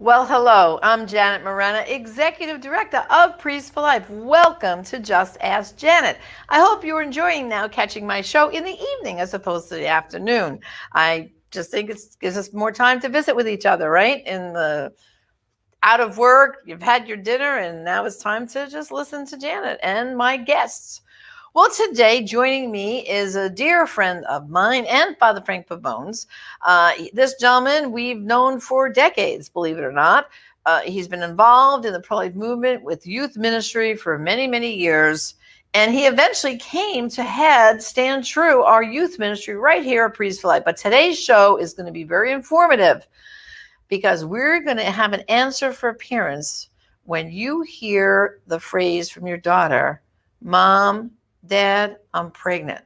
Well, hello, I'm Janet Morena, Executive Director of Priests for Life. Welcome to Just Ask Janet. I hope you're enjoying now catching my show in the evening as opposed to the afternoon. I just think it gives us more time to visit with each other, right? In the out of work, you've had your dinner, and now it's time to just listen to Janet and my guests. Well, today joining me is a dear friend of mine and Father Frank Pavones. This gentleman we've known for decades, believe it or not. He's been involved in the pro-life movement with youth ministry for many, many years. And he eventually came to Stand True, our youth ministry right here at Priests for Life. But today's show is going to be very informative because we're going to have an answer for parents when you hear the phrase from your daughter, Mom, Dad, I'm pregnant.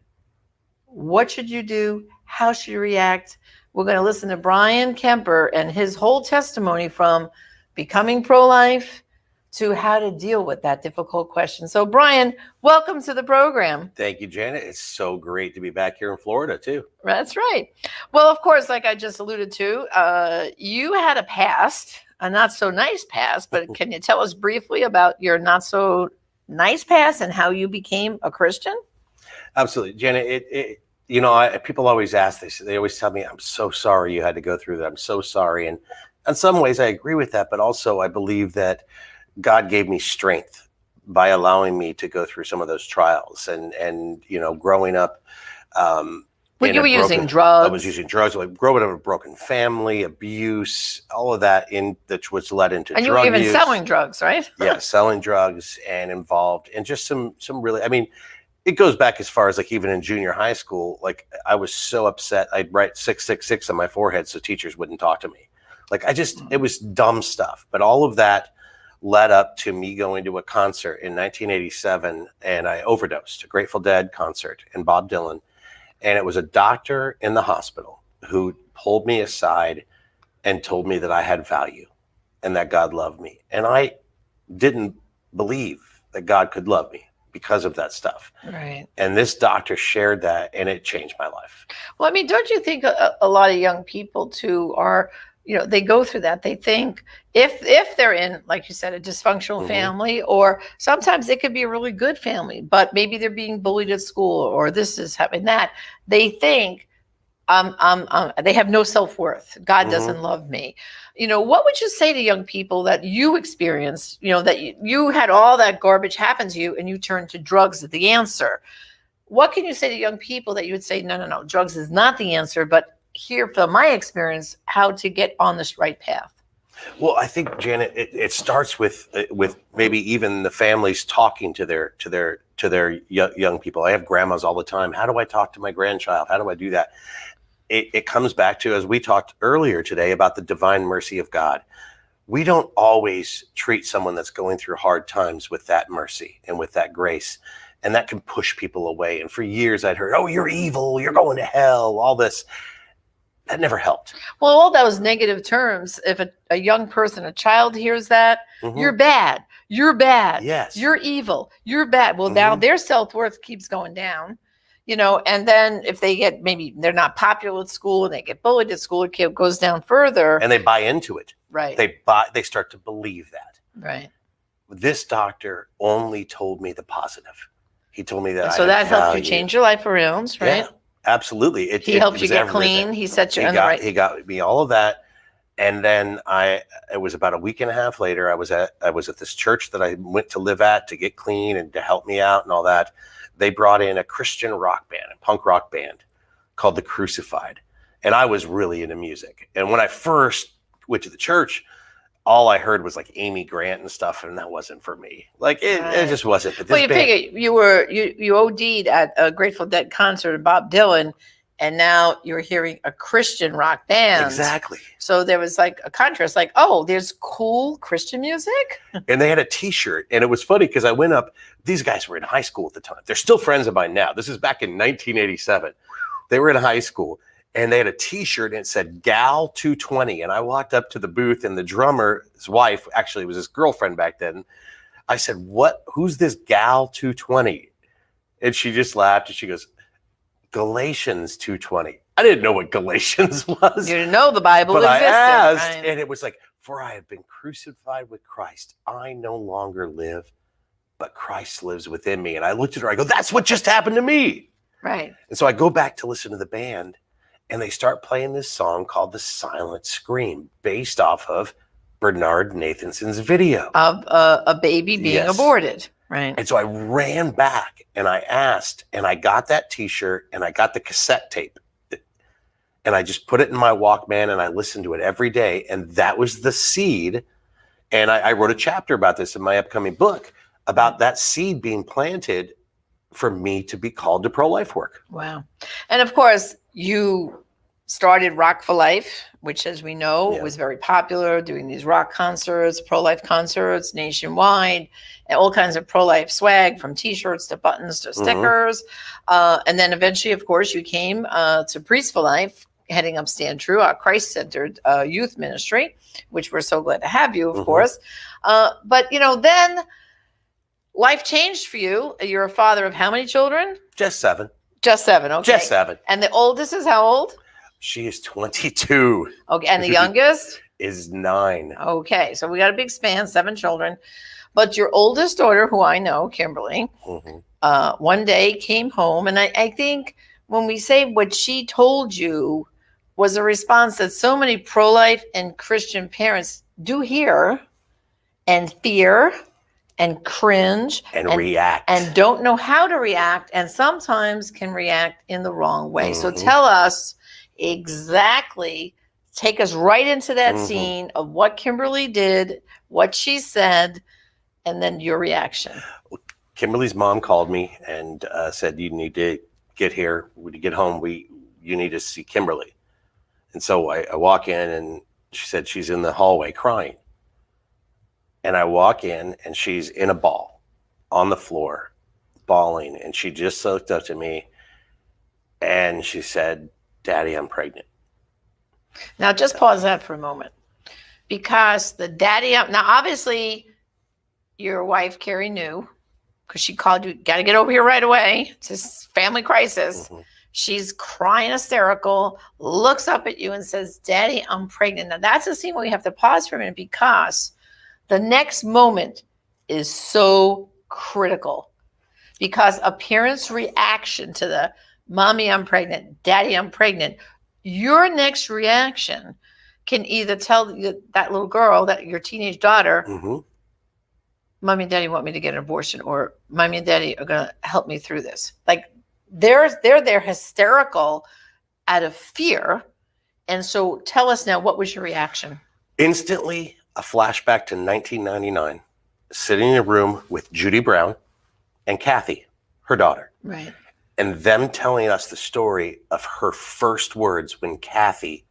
What should you do? How should you react? We're going to listen to Brian Kemper and his whole testimony from becoming pro-life to how to deal with that difficult question. So, Brian, welcome to the program. Thank you, Janet. It's so great to be back here in Florida, too. That's right. Well, of course, like I just alluded to, you had a past, a not so nice past, but can you tell us briefly about your not so nice past and how you became a Christian? Absolutely, Janet. People always ask this. They always tell me, "I'm so sorry you had to go through that. I'm so sorry." And in some ways, I agree with that. But also, I believe that God gave me strength by allowing me to go through some of those trials. And growing up. When you were using drugs. I was using drugs. Like growing up in a broken family, abuse, all of that that was led into drug use. And you were even selling drugs, right? Yeah, selling drugs and involved in just some really, it goes back as far as like even in junior high school. Like I was so upset. I'd write 666 on my forehead so teachers wouldn't talk to me. Like it was dumb stuff. But all of that led up to me going to a concert in 1987, and I overdosed, a Grateful Dead concert, and Bob Dylan. And it was a doctor in the hospital who pulled me aside and told me that I had value and that God loved me. And I didn't believe that God could love me because of that stuff. Right. And this doctor shared that, and it changed my life. Well, don't you think a lot of young people too are, they go through that. They think if they're in, like you said, a dysfunctional family, or sometimes it could be a really good family, but maybe they're being bullied at school or this is happening, that they think they have no self-worth. God doesn't love me. What would you say to young people that you experienced, that you had all that garbage happen to you and you turned to drugs as the answer? What can you say to young people that you would say, no, drugs is not the answer, but here from my experience, how to get on this right path? Well, I think, Janet, it starts with maybe even the families talking to their young people. I have grandmas all the time. How do I talk to my grandchild? How do I do that? It comes back to, as we talked earlier today, about the divine mercy of God. We don't always treat someone that's going through hard times with that mercy and with that grace. And that can push people away. And for years I'd heard, oh, you're evil, you're going to hell, all this. That never helped. Well, all those negative terms, if a young person, a child hears that, you're bad, yes, you're evil, you're bad. Well, now their self-worth keeps going down, and then if they get, maybe they're not popular at school and they get bullied at school, it goes down further. And they buy into it. Right. They start to believe that. Right. This doctor only told me the positive. He told me that. And so that helped you change your life around, right? Yeah. Absolutely. He helped you get clean. He set you on the right. He got me all of that. And then it was about a week and a half later, I was at this church that I went to live at to get clean and to help me out and all that. They brought in a Christian rock band, a punk rock band called The Crucified. And I was really into music. And when I first went to the church, all I heard was like Amy Grant and stuff, and that wasn't for me. Like it just wasn't. But you figure you OD'd at a Grateful Dead concert of Bob Dylan, and now you're hearing a Christian rock band. Exactly. So there was like a contrast, like, oh, there's cool Christian music. And they had a T-shirt, and it was funny because I went up. These guys were in high school at the time. They're still friends of mine now. This is back in 1987. They were in high school. And they had a T-shirt and it said Gal 220. And I walked up to the booth, and the drummer, his wife, actually was his girlfriend back then. I said, who's this Gal 220? And she just laughed and she goes, Galatians 2:20. I didn't know what Galatians was. You didn't know the Bible but existed. I asked, right? and it was like For I have been crucified with Christ. I no longer live, but Christ lives within me. And I looked at her, I go, that's what just happened to me. Right. And so I go back to listen to the band, and they start playing this song called The Silent Scream, based off of Bernard Nathanson's video. Of a baby being Yes. aborted. Right. And so I ran back and I asked, and I got that t-shirt and I got the cassette tape. And I just put it in my Walkman and I listened to it every day. And that was the seed. And I wrote a chapter about this in my upcoming book, about that seed being planted for me to be called to pro-life work. Wow. And of course, you started Rock for Life, which, as we know, Yeah. was very popular, doing these rock concerts, pro-life concerts nationwide, and all kinds of pro-life swag, from t-shirts to buttons to stickers. And then eventually, of course, you came to Priest for Life, heading up Stand True, our Christ-centered youth ministry, which we're so glad to have you, of course. But, then life changed for you. You're a father of how many children? Just 7. Just 7, okay. Just 7. And the oldest is how old? She is 22. Okay, and the youngest? Is 9. Okay, so we got a big span, 7 children. But your oldest daughter, who I know, Kimberly, one day came home, and I think when we say what she told you was a response that so many pro-life and Christian parents do hear and fear and cringe and react and don't know how to react, and sometimes can react in the wrong way. So tell us exactly, take us right into that scene of what Kimberly did, what she said, and then your reaction. Kimberly's mom called me and said, you need to get here. When you get home, you need to see Kimberly. And so I walk in, and she said she's in the hallway crying. And I walk in, and she's in a ball on the floor, bawling. And she just looked up to me and she said, Daddy, I'm pregnant. Now, just pause that for a moment, because the now obviously your wife, Carrie, knew, because she called you, got to get over here right away. It's this family crisis. She's crying hysterical, looks up at you and says, Daddy, I'm pregnant. Now, that's a scene where we have to pause for a minute, because the next moment is so critical, because a parent's reaction to the Mommy, I'm pregnant, Daddy, I'm pregnant, your next reaction can either tell that little girl, that your teenage daughter, Mommy and Daddy want me to get an abortion, or Mommy and Daddy are going to help me through this. Like, they're hysterical out of fear. And so tell us now, what was your reaction? Instantly, a flashback to 1999, sitting in a room with Judy Brown and Kathy, her daughter. Right. And them telling us the story of her first words when Kathy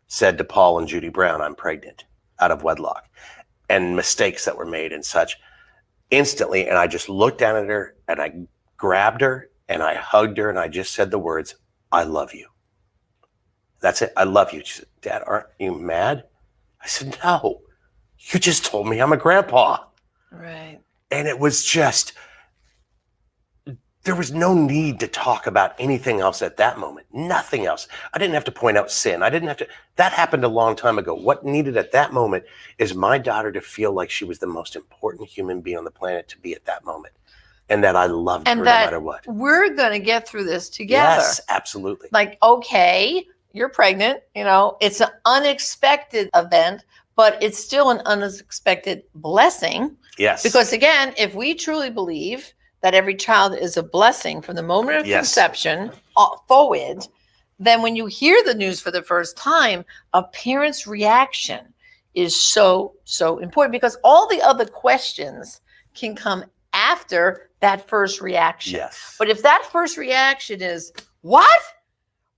said to Paul and Judy Brown, I'm pregnant, out of wedlock, and mistakes that were made and such. Instantly, and I just looked down at her, and I grabbed her, and I hugged her, and I just said the words, I love you. That's it. I love you. She said, Dad, aren't you mad? I said, no, you just told me I'm a grandpa. Right. And it was just, there was no need to talk about anything else at that moment. Nothing else. I didn't have to point out sin. I didn't have to. That happened a long time ago. What needed at that moment is my daughter to feel like she was the most important human being on the planet to be at that moment. And that I loved her no matter what. We're going to get through this together. Yes, absolutely. Like, okay, you're pregnant. It's an unexpected event, but it's still an unexpected blessing. Yes. Because again, if we truly believe that every child is a blessing from the moment of conception forward, then when you hear the news for the first time, a parent's reaction is so, so important, because all the other questions can come after that first reaction. Yes. But if that first reaction is, what?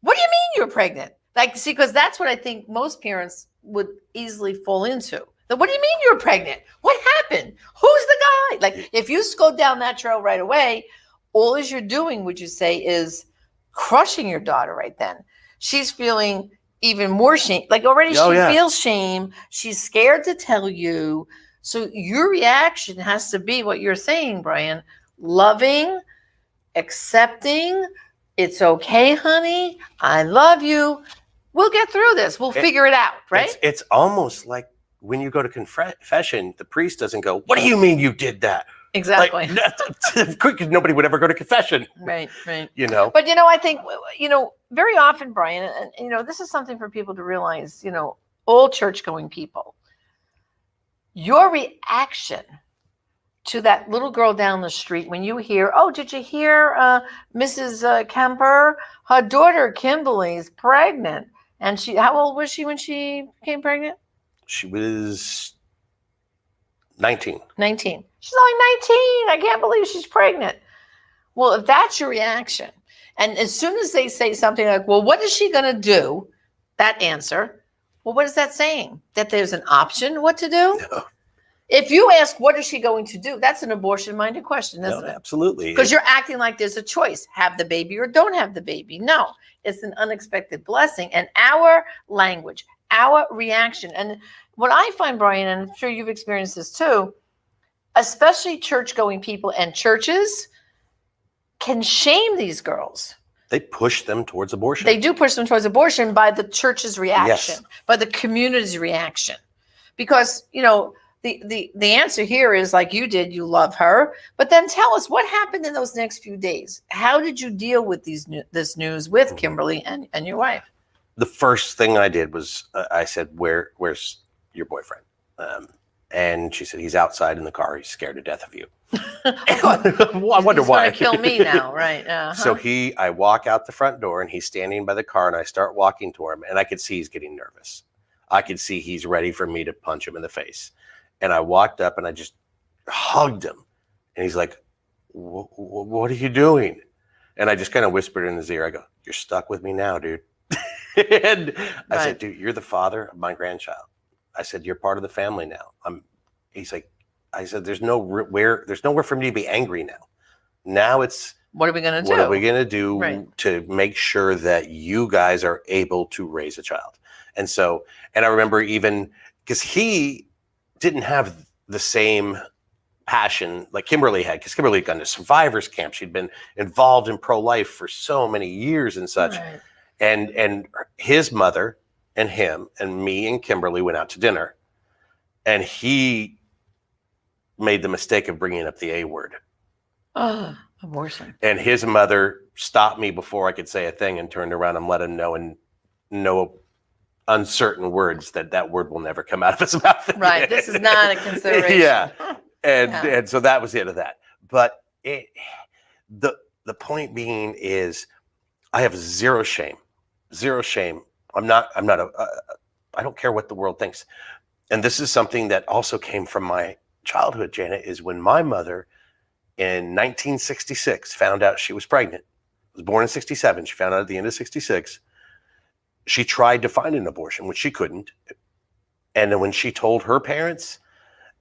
What do you mean you're pregnant? Like, see, because that's what I think most parents would easily fall into. What do you mean you're pregnant? What happened? Who's the guy? Like, if you go down that trail right away, all you're doing, would you say, is crushing your daughter right then. She's feeling even more shame. Like, already she feels shame. She's scared to tell you. So your reaction has to be what you're saying, Brian. Loving, accepting. It's okay, honey. I love you. We'll get through this. We'll figure it out, right? It's almost like when you go to confession, the priest doesn't go, "What do you mean you did that?" Exactly. Like, nobody would ever go to confession. Right. You know. But I think very often, Brian, and this is something for people to realize. All church-going people, your reaction to that little girl down the street when you hear, "Oh, did you hear Mrs. Kemper? Her daughter Kimberly's pregnant." And how old was she when she became pregnant? She was 19. 19. She's only 19. I can't believe she's pregnant. Well, if that's your reaction, and as soon as they say something like, "Well, what is she going to do?" That answer, well, what is that saying? That there's an option what to do? No. If you ask, "What is she going to do?" That's an abortion-minded question, isn't it? Absolutely. Because you're acting like there's a choice. Have the baby or don't have the baby. No, it's an unexpected blessing. And our language, our reaction. And what I find, Brian, and I'm sure you've experienced this too, especially church-going people and churches can shame these girls. They push them towards abortion. They do push them towards abortion by the church's reaction, Yes. by the community's reaction. Because, the answer here is like you did, you love her. But then tell us what happened in those next few days. How did you deal with this news with Kimberly and your wife? The first thing I did was I said, where's your boyfriend? And she said, "He's outside in the car. He's scared to death of you." Well, I wonder He's why. gonna kill me now, right? So I walk out the front door and he's standing by the car and I start walking to him and I could see he's getting nervous. I could see he's ready for me to punch him in the face. And I walked up and I just hugged him. And he's like, "What are you doing?" And I just kind of whispered in his ear. I go, "You're stuck with me now, dude." And I said, "Dude, you're the father of my grandchild." I said, "You're part of the family now." He's like, I said, there's nowhere for me to be angry now. Now it's, what are we going to do? What are we going to do Right. to make sure that you guys are able to raise a child? And I remember even because he didn't have the same passion like Kimberly had, because Kimberly had gone to survivors camp. She'd been involved in pro-life for so many years and such. Right. And his mother and him and me and Kimberly went out to dinner, and he made the mistake of bringing up the A word. Oh, abortion. And his mother stopped me before I could say a thing and turned around and let him know in no uncertain words that word will never come out of his mouth again. Right. This is not a consideration. Yeah. And so that was the end of that. But the point being is I have zero shame. I don't care what the world thinks. And this is something that also came from my childhood, Janet, is when my mother in 1966 found out she was pregnant. Was born in 67. She found out at the end of 66. She tried to find an abortion, which she couldn't. And then when she told her parents,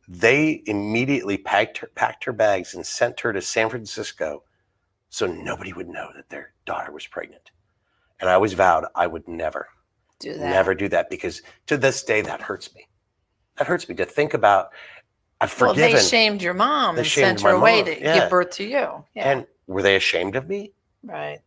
they immediately packed her bags and sent her to San Francisco so nobody would know that their daughter was pregnant. And I always vowed I would never do that, because to this day that hurts me. That hurts me to think about. I've forgiven. Well, they shamed your mom and sent her away to give birth to you. Yeah. And were they ashamed of me? Right.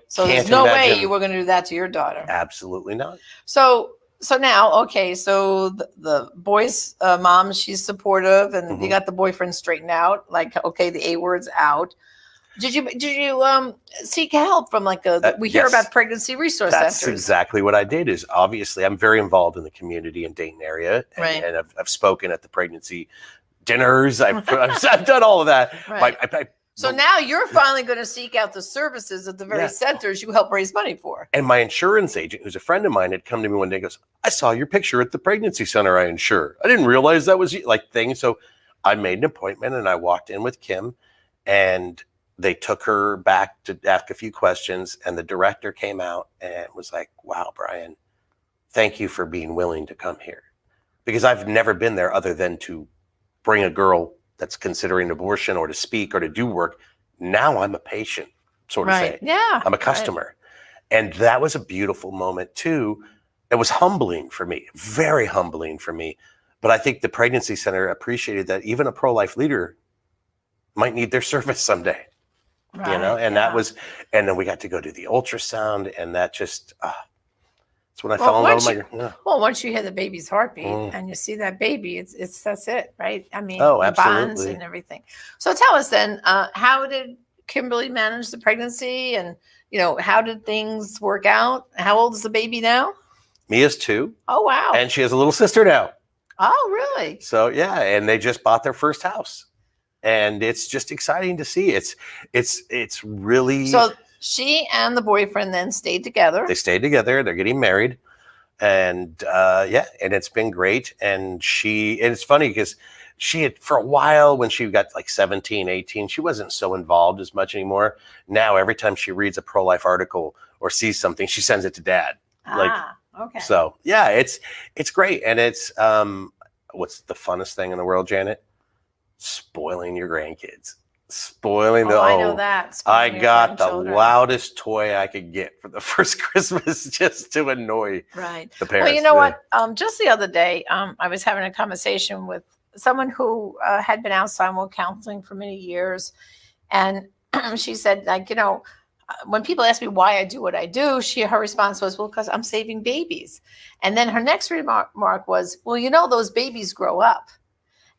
So there's no way you were going to do that to your daughter. Absolutely not. So now, okay, so the boy's mom, she's supportive, and you got the boyfriend straightened out. Like, okay, the A word's out. Did you seek help from we hear yes. about pregnancy resource centers? That's exactly what I did. Is obviously I'm very involved in the community in Dayton area, and I've spoken at the pregnancy dinners. I've done all of that. Right. So now you're finally going to seek out the services of the very centers you help raise money for. And my insurance agent, who's a friend of mine, had come to me one day and goes, "I saw your picture at the pregnancy center I insure. I didn't realize that was you," thing. So I made an appointment and I walked in with Kim, and they took her back to ask a few questions. And the director came out and was like, "Wow, Brian, thank you for being willing to come here." Because I've never been there other than to bring a girl that's considering abortion or to speak or to do work. Now I'm a patient, sort of say. Yeah. I'm a customer. Right. And that was a beautiful moment too. It was humbling for me, very humbling for me. But I think the pregnancy center appreciated that even a pro-life leader might need their service someday. Right. And that was, and then we got to go to the ultrasound, and that just, That's when I Well, fell in love once with my. Yeah. Well, once you hear the baby's heartbeat Mm. and you see that baby, it's that's it, right? I mean, Oh, the bonds absolutely. and everything. So tell us then, how did Kimberly manage the pregnancy, and how did things work out? How old is the baby now? Mia's 2, Oh wow! and she has a little sister now. Oh really? So yeah, and they just bought their first house, and it's just exciting to see. It's really. So she and the boyfriend then stayed together. They stayed together. They're getting married, and yeah, and it's been great. And it's funny because she had, for a while, when she got like 17, 18, she wasn't so involved as much anymore. Now every time she reads a pro-life article or sees something, she sends it to dad. Okay. So yeah, it's great. And it's what's the funnest thing in the world, Janet? Spoiling your grandkids. Spoiling I know that. I Spoiling your got the grandchildren. loudest toy I could get for the first Christmas just to annoy Right. the parents. Well, you know what? Just the other day, I was having a conversation with someone who had been out Simon counseling for many years, and she said, like, when people ask me why I do what I do, her response was, well, because I'm saving babies. And then her next remark was, well, those babies grow up.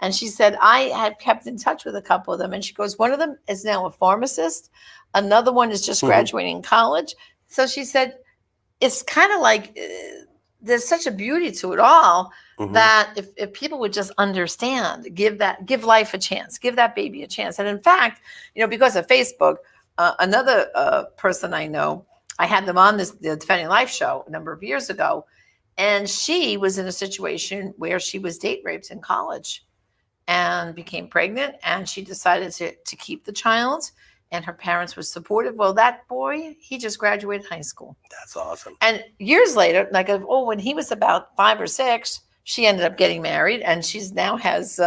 And she said, I had kept in touch with a couple of them. And she goes, one of them is now a pharmacist. Another one is just graduating college. So she said, it's kind of like there's such a beauty to it all that if people would just understand, give life a chance, give that baby a chance. And in fact, because of Facebook, another person I know, I had them on the Defending Life show a number of years ago. And she was in a situation where she was date raped in college and became pregnant, and she decided to keep the child, and her parents were supportive. Well, that boy, he just graduated high school. That's awesome. And years later, when he was about 5 or 6, she ended up getting married, and she's now has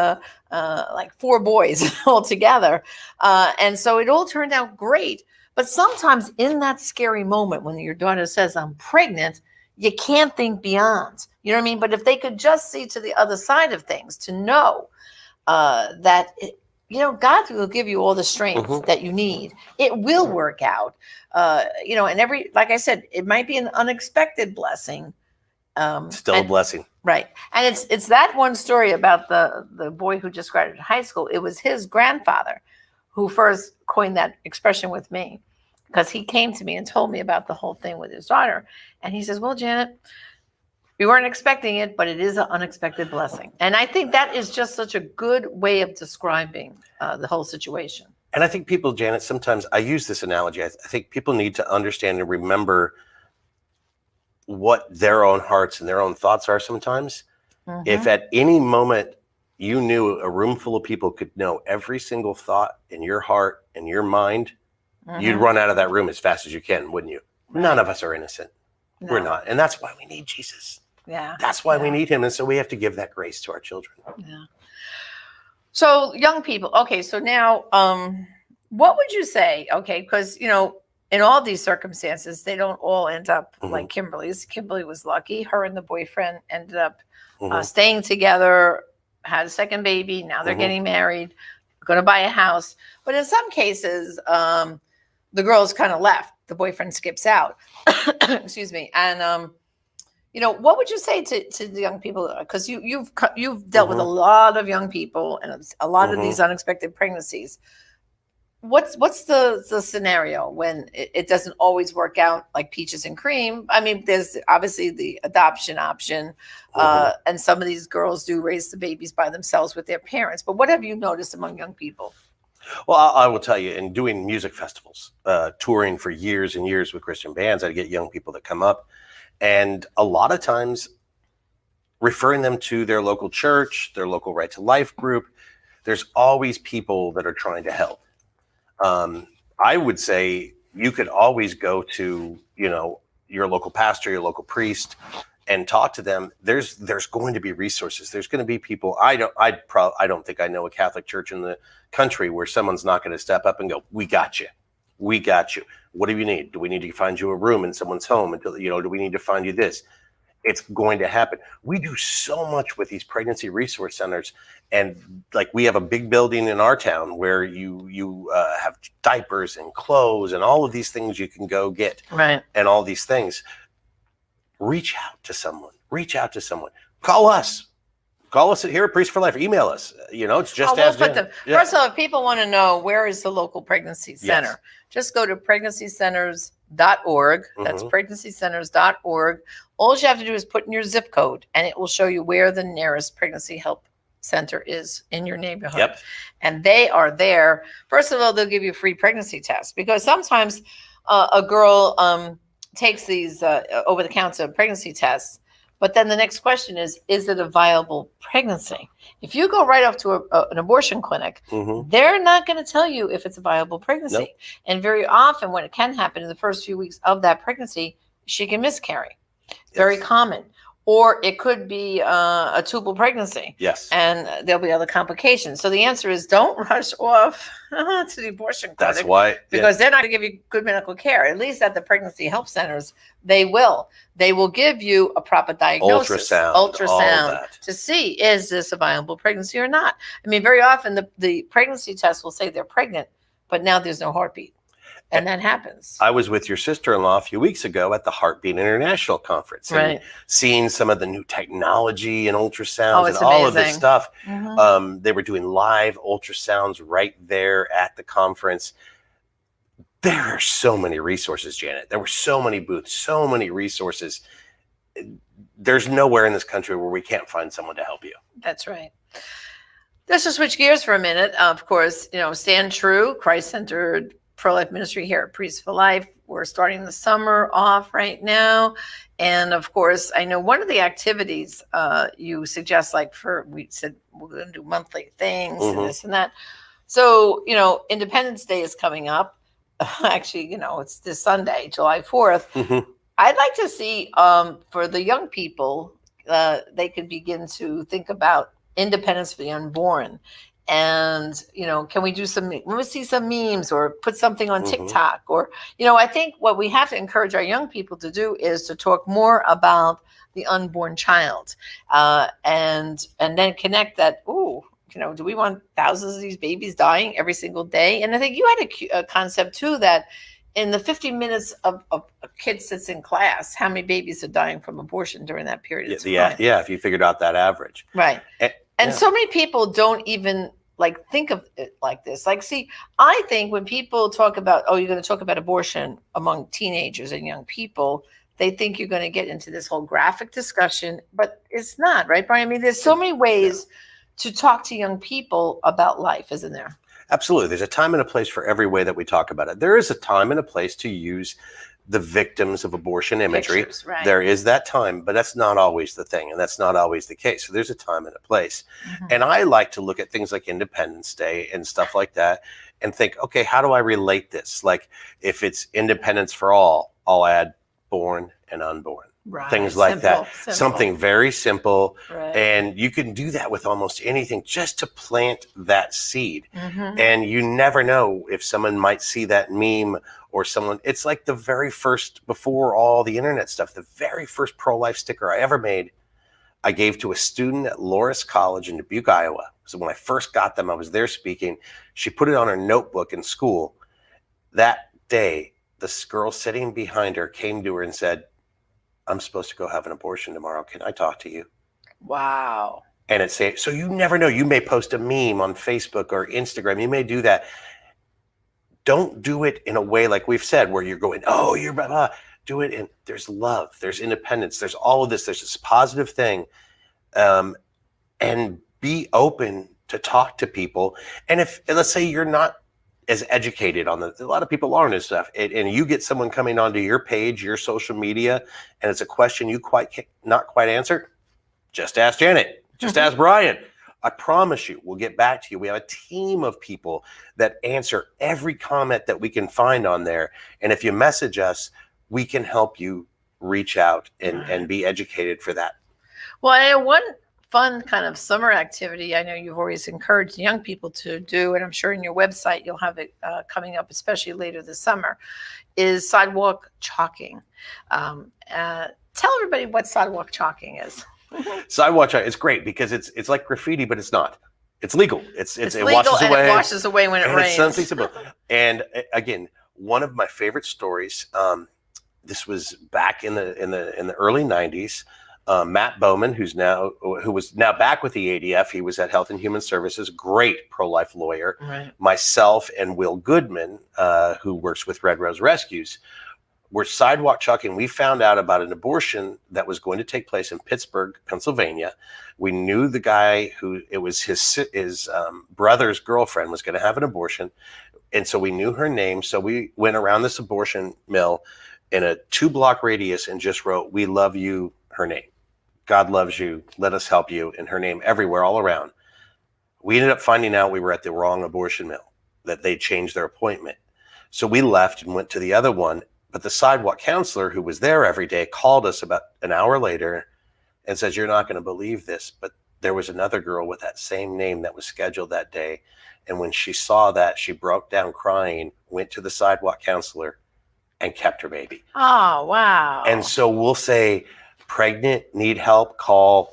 like 4 boys altogether. And so it all turned out great. But sometimes in that scary moment when your daughter says, I'm pregnant, you can't think beyond. You know what I mean? But if they could just see to the other side of things, to know that God will give you all the strength that you need. It will work out. And like I said, it might be an unexpected blessing. Still a blessing. Right. And it's that one story about the boy who just graduated high school. It was his grandfather who first coined that expression with me, because he came to me and told me about the whole thing with his daughter. And he says, well, Janet, we weren't expecting it, but it is an unexpected blessing. And I think that is just such a good way of describing the whole situation. And I think people, Janet, sometimes I use this analogy. I think people need to understand and remember what their own hearts and their own thoughts are sometimes. If at any moment you knew a room full of people could know every single thought in your heart and your mind, you'd run out of that room as fast as you can, wouldn't you? Right. None of us are innocent. No. We're not. And that's why we need Jesus. Yeah. That's why we need him. And so we have to give that grace to our children. Yeah. So young people. Okay. So now, what would you say? Okay. Because, in all these circumstances, they don't all end up like Kimberly's. Kimberly was lucky. Her and the boyfriend ended up staying together, had a second baby. Now they're getting married, going to buy a house. But in some cases, the girl's kind of left. The boyfriend skips out. Excuse me. And, what would you say to the young people? Because you've dealt with a lot of young people and a lot of these unexpected pregnancies. What's the scenario when it doesn't always work out like peaches and cream? I mean, there's obviously the adoption option, and some of these girls do raise the babies by themselves with their parents. But what have you noticed among young people? Well, I will tell you, in doing music festivals, touring for years and years with Christian bands, I'd get young people that come up, and a lot of times referring them to their local church, their local Right to Life group, there's always people that are trying to help. I would say you could always go to, your local pastor, your local priest, and talk to them. There's going to be resources. There's going to be people. I don't think I know a Catholic church in the country where someone's not going to step up and go, we got you. We got you. What do you need? Do we need to find you a room in someone's home? Until, do we need to find you this? It's going to happen. We do so much with these pregnancy resource centers. And like, we have a big building in our town where you have diapers and clothes and all of these things you can go get. Right. And all these things. reach out to someone. Reach out to someone. Call us. Call us here at Priest for Life. Email us. It's just we'll as put them. Yeah. First of all, if people want to know where is the local pregnancy center, Yes. just go to pregnancycenters.org. That's Mhm. pregnancycenters.org. All you have to do is put in your zip code, and it will show you where the nearest pregnancy help center is in your neighborhood. Yep. And they are there. First of all, they'll give you a free pregnancy test, because sometimes a girl takes these over-the-counter pregnancy tests, but then the next question is it a viable pregnancy? If you go right off to an abortion clinic, Mhm. they're not going to tell you if it's a viable pregnancy. Nope. And very often, when it can happen in the first few weeks of that pregnancy, she can miscarry. Very Yes. common. Or it could be a tubal pregnancy, Yes. and there'll be other complications. So the answer is, don't rush off to the abortion clinic. That's why. Because they're not going to give you good medical care. At least at the pregnancy help centers, they will. They will give you a proper diagnosis, all of that. to see, is this a viable pregnancy or not. I mean, very often the pregnancy test will say they're pregnant, but now there's no heartbeat. And that happens. I was with your sister-in-law a few weeks ago at the Heartbeat International Conference, and Right. seeing some of the new technology and ultrasounds it's and all of this amazing. stuff. Mhm. They were doing live ultrasounds right there at the conference. There are so many resources, Janet. There were so many booths, so many resources. There's nowhere in this country where we can't find someone to help you. That's right. Let's just switch gears for a minute. Of course, stand true, Christ-centered pro-life ministry here at Priest for Life. We're starting the summer off right now. And of course, I know one of the activities you suggest, we said we're going to do monthly things Mhm. and this and that. So, Independence Day is coming up. Actually, it's this Sunday, July 4th. Mhm. I'd like to see for the young people, they could begin to think about independence for the unborn. And, can we do let me see some memes or put something on Mhm. TikTok? Or, I think what we have to encourage our young people to do is to talk more about the unborn child, and then connect that, do we want thousands of these babies dying every single day? And I think you had a concept too, that in the 50 minutes of a kid sits in class, how many babies are dying from abortion during that period of time? Yeah, if you figured out that average. Right. And yeah. so many people don't even think of it like this. See, I think when people talk about, you're going to talk about abortion among teenagers and young people, they think you're going to get into this whole graphic discussion, but it's not, right, Brian? I mean, there's so many ways to talk to young people about life, isn't there? Absolutely. There's a time and a place for every way that we talk about it. There is a time and a place to use the victims of abortion imagery. Pictures, right. There is that time, but that's not always the thing, and that's not always the case. So there's a time and a place. Mhm. And I like to look at things like Independence Day and stuff like that and think, okay, how do I relate this? Like, if it's independence for all, I'll add born and unborn. Right. Things like that. Simple. Something very simple. Right. And you can do that with almost anything, just to plant that seed. Mhm. And you never know if someone might see that meme, or someone, it's like the very first, before all the internet stuff, the very first pro-life sticker I ever made, I gave to a student at Loris College in Dubuque, Iowa. So when I first got them, I was there speaking. She put it on her notebook in school. That day, this girl sitting behind her came to her and said, "I'm supposed to go have an abortion tomorrow. Can I talk to you?" Wow. And it's saying, so you never know. You may post a meme on Facebook or Instagram. You may do that. Don't do it in a way like we've said, where you're going, oh, you're blah, blah. Do it in, there's love, there's independence, there's all of this, there's this positive thing. And be open to talk to people. And if, let's say you're not as educated on a lot of people aren't and stuff, and you get someone coming onto your page, your social media, and it's a question you not quite answer, just ask Janet, just ask Brian. I promise you, we'll get back to you. We have a team of people that answer every comment that we can find on there. And if you message us, we can help you reach out and be educated for that. Well, I know one fun kind of summer activity I know you've always encouraged young people to do, and I'm sure in your website you'll have it coming up, especially later this summer, is sidewalk chalking. Tell everybody what sidewalk chalking is. Sidewalk chalking, it's great because it's like graffiti, but it's not. It's legal. It legal, washes and away. It washes away when it rains. It's something simple. And again, one of my favorite stories. this was back in the early 90s. Matt Bowman, who was now back with the ADF, he was at Health and Human Services, great pro-life lawyer. Right. Myself and Will Goodman, who works with Red Rose Rescues, were sidewalk chalking. We found out about an abortion that was going to take place in Pittsburgh, Pennsylvania. We knew the guy who it was his brother's girlfriend was going to have an abortion, and so we knew her name. So we went around this abortion mill in a 2-block radius and just wrote, "We love you," her name. "God loves you. Let us help you," and her name everywhere, all around. We ended up finding out we were at the wrong abortion mill, that they changed their appointment. So we left and went to the other one. But the sidewalk counselor who was there every day called us about an hour later and says, "You're not going to believe this, but there was another girl with that same name that was scheduled that day. And when she saw that, she broke down crying, went to the sidewalk counselor and kept her baby." Oh, wow. And so we'll say, pregnant, need help, call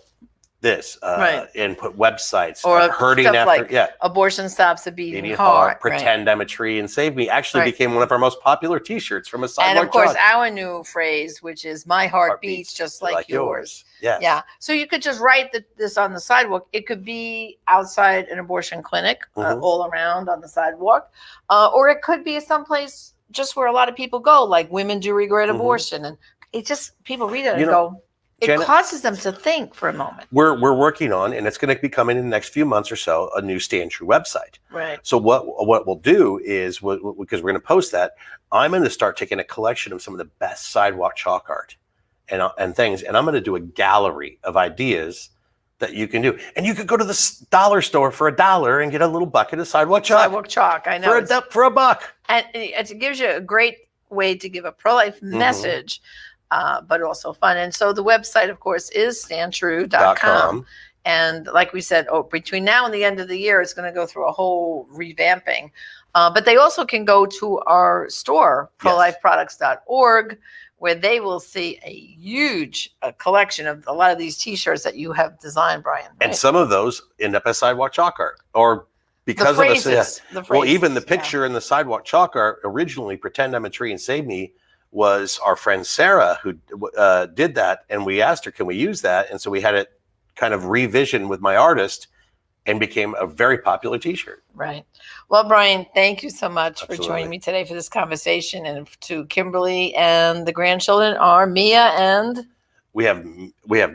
this, Right. and put websites, Or hurting stuff after, like abortion stops a beating beating heart. heart, pretend I'm a tree and save me, actually Right. became one of our most popular t-shirts from a sidewalk And of course, jog. our new phrase, which is "my heart beats just like yours." Yes. Yeah. So you could just write this on the sidewalk. It could be outside an abortion clinic, Mhm. all around on the sidewalk, or it could be someplace just where a lot of people go, like Women Do Regret Mhm. Abortion, and it just people read it You and know, go. It Janet- causes them to think for a moment. We're working on, and it's going to be coming in the next few months or so, a new Stand True website. Right. So what we'll do is, because we're going to post that, I'm going to start taking a collection of some of the best sidewalk chalk art and things, and I'm going to do a gallery of ideas that you can do. And you could go to the dollar store for $1 and get a little bucket of sidewalk chalk Sidewalk chalk. I know. for $1. And it gives you a great way to give a pro-life Mm-hmm. message, but also fun. And so the website, of course, is standtrue.com. And like we said, between now and the end of the year, it's going to go through a whole revamping. But they also can go to our store, prolifeproducts.org, where they will see a huge collection of a lot of these T-shirts that you have designed, Brian. And right? some of those end up as sidewalk chalk art, or because the of phrases, the the well, even the phrases, yeah. picture in the sidewalk chalk art originally, "Pretend I'm a Tree and Save Me," was our friend Sarah who did that, and we asked her, "Can we use that?" And so we had it kind of revisioned with my artist, and became a very popular T-shirt. Right. Well, Brian, thank you so much for Absolutely. joining me today for this conversation. And to Kimberly and the grandchildren are Mia and We have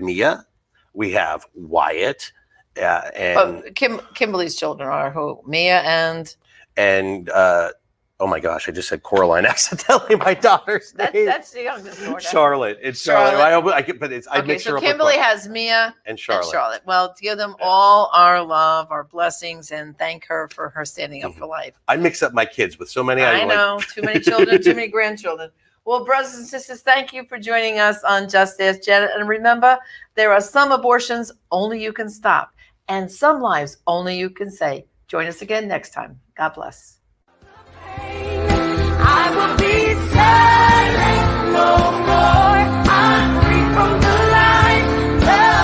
Mia, we have Wyatt, and Kimberly's children are who? Mia and oh my gosh, I just said Coraline accidentally. My daughter's name. that's the youngest daughter. Charlotte. It's Charlotte. Charlotte. I Okay, mix her so up with Kimberly Coraline. has Mia And Charlotte. and Charlotte. Well, give them all our love, our blessings, and thank her for her standing up Mhm. for life. I mix up my kids with so many. I know, too many children, too many grandchildren. Well, brothers and sisters, thank you for joining us on Just Ask Janet. And remember, there are some abortions only you can stop, and some lives only you can save. Join us again next time. God bless. I will be silent no more.